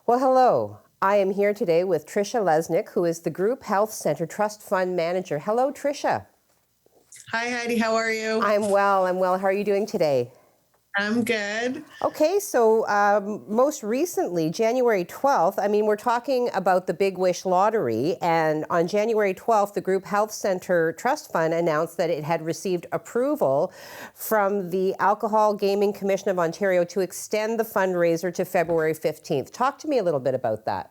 Well, hello. I am here today with Tricia Lesnick, who is the Group Health Center Trust Fund Manager. Hello, Tricia. Hi, Heidi. How are you? I'm well. I'm well. How are you doing today? I'm good. Okay, so most recently, January 12th, we're talking about the Big Wish Lottery, and on January 12th, the Group Health Center Trust Fund announced that it had received approval from the Alcohol Gaming Commission of Ontario to extend the fundraiser to February 15th. Talk to me a little bit about that.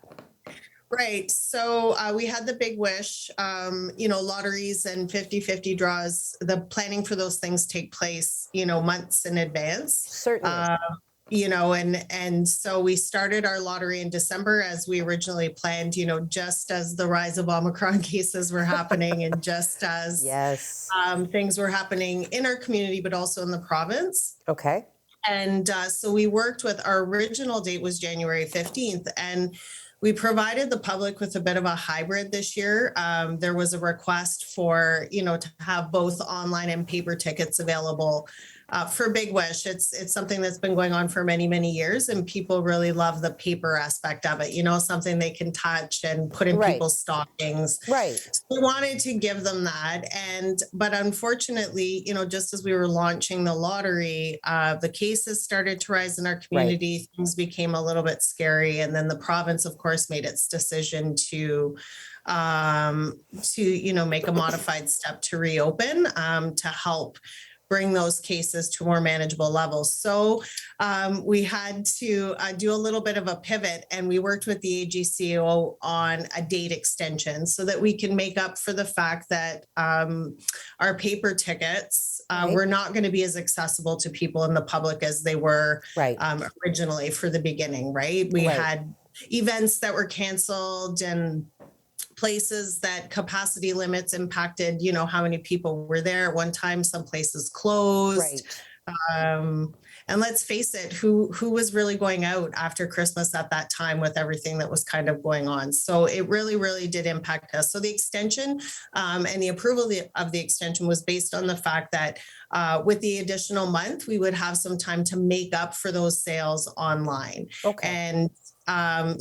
Right. So we had the Big Wish, lotteries and 50-50 draws. The planning for those things take place, months in advance. Certainly. And so we started our lottery in December as we originally planned, just as the rise of Omicron cases were happening and just as Yes. things were happening in our community, but also in the province. Okay. And so we worked with our original date was January 15th. And we provided the public with a bit of a hybrid this year. There was a request for, to have both online and paper tickets available for Big Wish. It's something that's been going on for many, many years, and people really love the paper aspect of it, something they can touch and put in people's stockings. Right. So we wanted to give them that. But unfortunately, just as we were launching the lottery, the cases started to rise in our community. Right. Things became a little bit scary. And then the province, of course, made its decision to make a modified step to reopen to help bring those cases to more manageable levels. So we had to do a little bit of a pivot, and we worked with the AGCO on a date extension so that we can make up for the fact that our paper tickets were not going to be as accessible to people in the public as they were originally for the beginning, right? We had events that were canceled and places that capacity limits impacted, how many people were there at one time. Some places closed. And let's face it, who was really going out after Christmas at that time with everything that was kind of going on? So it really, really did impact us. So the extension and the approval of the extension was based on the fact that with the additional month, we would have some time to make up for those sales online. And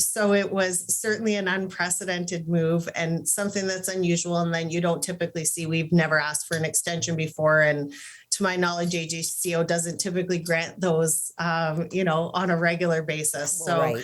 so it was certainly an unprecedented move and something that's unusual, and then you don't typically see. We've never asked for an extension before, and to my knowledge, AGCO doesn't typically grant those, on a regular basis. So.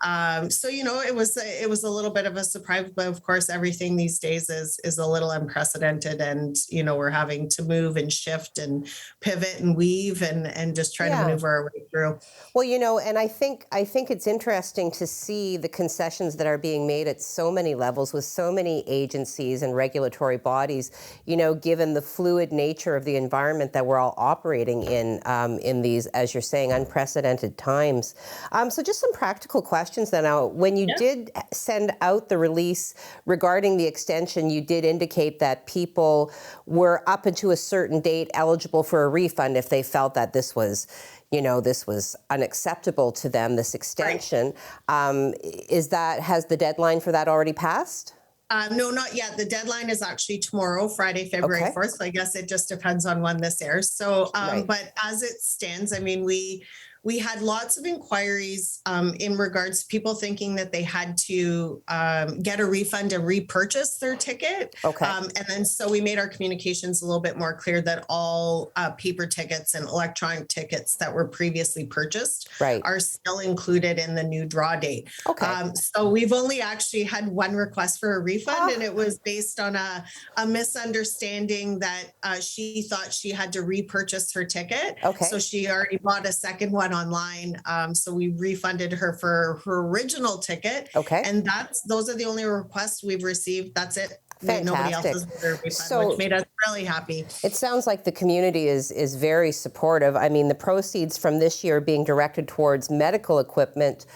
It was a little bit of a surprise, but of course, everything these days is a little unprecedented, and we're having to move and shift and pivot and weave and just try to maneuver our way through. Well, and I think it's interesting to see the concessions that are being made at so many levels with so many agencies and regulatory bodies. Given the fluid nature of the environment that we're all operating in these, as you're saying, unprecedented times. So just some practical questions. Then, now, when you did send out the release regarding the extension, you did indicate that people were up until a certain date eligible for a refund if they felt that this was unacceptable to them, this extension. Has the deadline for that already passed? No, not yet. The deadline is actually tomorrow, Friday, February 4th. So I guess it just depends on when this airs. So, but as it stands, we had lots of inquiries in regards to people thinking that they had to get a refund and repurchase their ticket. And then so we made our communications a little bit more clear that all paper tickets and electronic tickets that were previously purchased are still included in the new draw date. So we've only actually had one request for a refund, and it was based on a misunderstanding that she thought she had to repurchase her ticket. So she already bought a second one online. So we refunded her for her original ticket. And those are the only requests we've received. That's it. Fantastic. Nobody else has got a refund, which made us really happy. It sounds like the community is very supportive. The proceeds from this year being directed towards medical equipment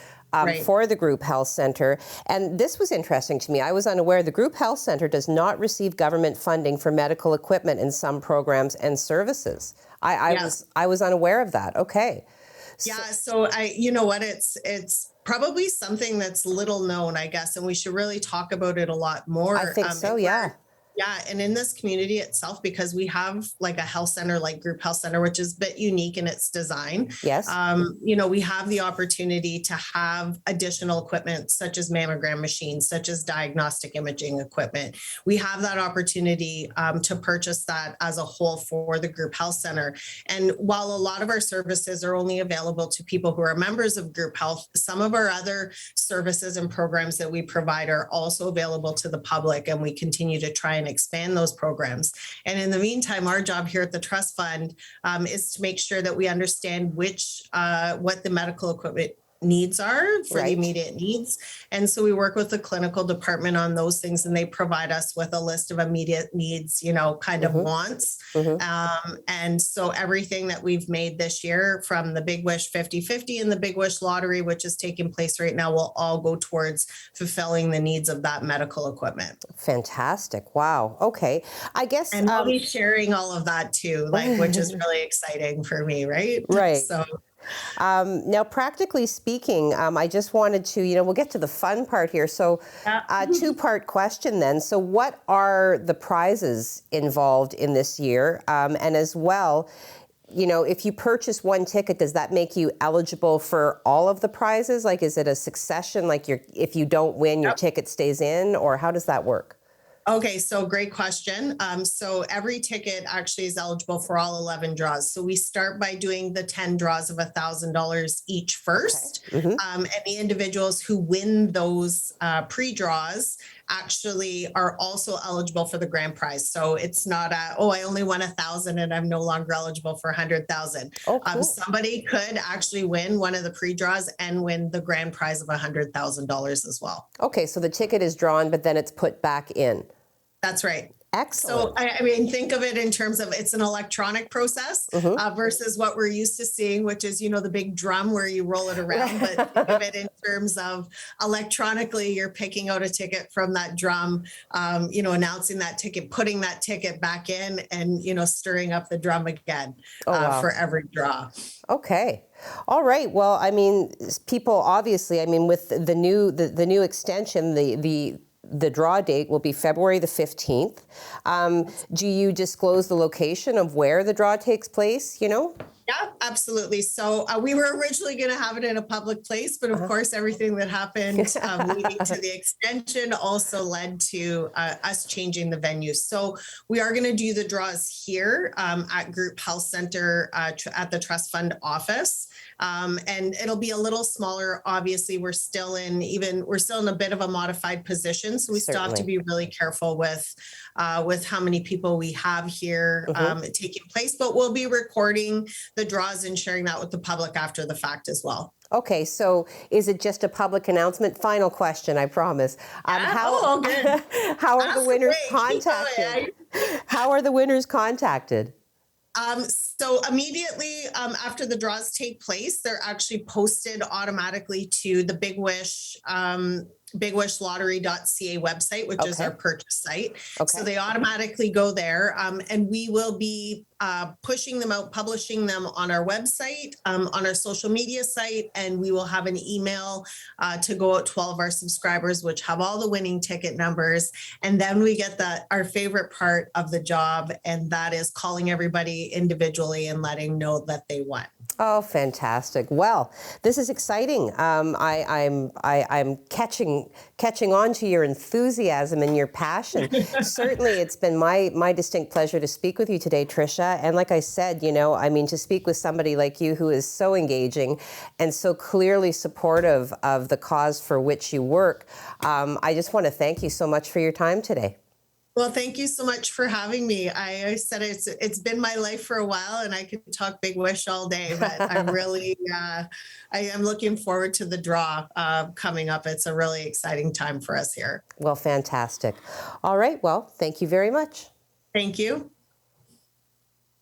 for the Group Health Center. And this was interesting to me. I was unaware the Group Health Center does not receive government funding for medical equipment in some programs and services. I was unaware of that. So you know what, it's probably something that's little known, I guess, and we should really talk about it a lot more. I think so, Yeah, and in this community itself, because we have like a health center, like group health center, which is a bit unique in its design, Yes. we have the opportunity to have additional equipment such as mammogram machines, such as diagnostic imaging equipment. We have that opportunity to purchase that as a whole for the group health center. And while a lot of our services are only available to people who are members of group health, some of our other services and programs that we provide are also available to the public, and we continue to try and expand those programs. And in the meantime, our job here at the Trust Fund is to make sure that we understand what the medical equipment needs are for the Right. immediate needs. And so we work with the clinical department on those things, and they provide us with a list of immediate needs, kind of Mm-hmm. wants. Mm-hmm. And so everything that we've made this year from the Big Wish 50/50 and the Big Wish Lottery, which is taking place right now, will all go towards fulfilling the needs of that medical equipment. Fantastic. Wow. Okay. I guess, And we'll be sharing all of that too, like, which is really exciting for me, right? right. So Now, practically speaking, I just wanted to, we'll get to the fun part here. So, yeah. two-part question then. So, what are the prizes involved in this year? And as well, if you purchase one ticket, does that make you eligible for all of the prizes? Like, is it a succession? Like, if you don't win, your Yep. ticket stays in, or how does that work? Okay, so great question. So every ticket actually is eligible for all 11 draws. So we start by doing the 10 draws of $1,000 each first. Okay. Mm-hmm. And the individuals who win those pre-draws actually are also eligible for the grand prize. So it's not I only won 1,000 and I'm no longer eligible for 100,000. Oh, cool. Somebody could actually win one of the pre-draws and win the grand prize of $100,000 as well. Okay, so the ticket is drawn, but then it's put back in. That's right. Excellent. So, I mean, think of it in terms of it's an electronic process versus what we're used to seeing, which is, the big drum where you roll it around. But think of it in terms of electronically, you're picking out a ticket from that drum, announcing that ticket, putting that ticket back in, and, stirring up the drum again Wow. for every draw. Okay. All right. Well, I mean, people obviously, with the new extension, the draw date will be February the 15th. Do you disclose the location of where the draw takes place, Yeah, absolutely. So we were originally going to have it in a public place, but of course, everything that happened leading to the extension also led to us changing the venue. So we are going to do the draws here at Group Health Center at the Trust Fund office. And it'll be a little smaller. Obviously, we're still in a bit of a modified position. So we still have to Certainly. be really careful with how many people we have here taking place, but we'll be recording the draws and sharing that with the public after the fact as well. Okay, so is it just a public announcement? Final question, I promise. Good. How are the winners Away. Keep going. contacted? How are the winners contacted? So immediately after the draws take place, they're actually posted automatically to the Big Wish bigwishlottery.ca website, which is our purchase site. Okay. So they automatically go there, and we will be pushing them out, publishing them on our website, on our social media site, and we will have an email to go out to all of our subscribers, which have all the winning ticket numbers. And then we get our favorite part of the job, and that is calling everybody individually and letting know that they won. Oh, fantastic! Well, this is exciting. I'm catching on to your enthusiasm and your passion. Certainly, it's been my distinct pleasure to speak with you today, Tricia. And like I said, to speak with somebody like you who is so engaging and so clearly supportive of the cause for which you work, I just want to thank you so much for your time today. Well, thank you so much for having me. I said it's been my life for a while, and I could talk Big Wish all day, but I'm really I am looking forward to the draw coming up. It's a really exciting time for us here. Well, fantastic. All right. Well, thank you very much. Thank you.